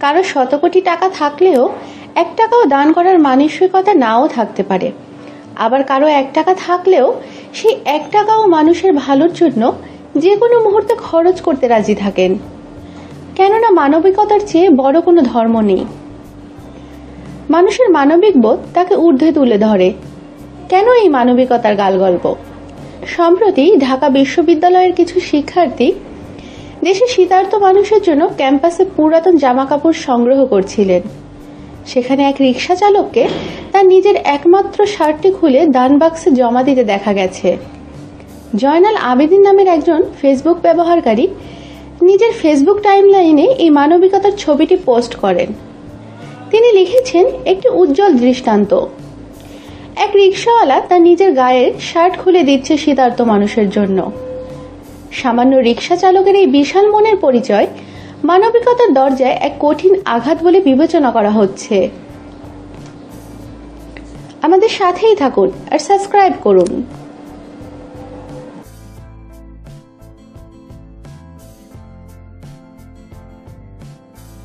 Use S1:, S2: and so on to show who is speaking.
S1: কারো শত কোটি টাকা থাকলেও 1 টাকাও দান করার মানসিকতা নাও থাকতে পারে। আবার কারো 1 টাকা থাকলেও সেই 1 টাকাও মানুষের ভালোর জন্য যে কোনো মুহূর্তে খরচ করতে রাজি থাকেন। কেননা মানবিকতার চেয়ে বড় কোনো ধর্ম নেই। মানুষের মানবিক বোধ তাকে ঊর্ধ্বে তুলে ধরে। কেন এই মানবিকতার গালগল্প? সম্প্রতি ঢাকা বিশ্ববিদ্যালয়ের কিছু শিক্ষার্থী দেশে শীতার্ত মানুষের জন্য ক্যাম্পাসে পুরাতন জামাকাপড় সংগ্রহ করছিলেন। সেখানে এক রিকশা চালককে তার নিজের একমাত্র শার্টটি খুলে দান বাক্সে জমা দিতে দেখা গেছে। জয়নাল আবেদিন নামের একজন ফেসবুক ব্যবহারকারী নিজের ফেসবুক টাইমলাইনে এই মানবিকতার ছবিটি পোস্ট করেন। তিনি লিখেছেন, একটি উজ্জ্বল দৃষ্টান্ত। এক রিকশাওয়ালা তার নিজের গায়ের শার্ট খুলে দিচ্ছে শীতার্ত মানুষের জন্য। সামান্য রিকশা চালকের এই বিশাল মনের পরিচয় মানবিকতার দরজায় এক কঠিন আঘাত বলে বিবেচনা করা হচ্ছে। আমাদের সাথেই থাকুন আর সাবস্ক্রাইব করুন।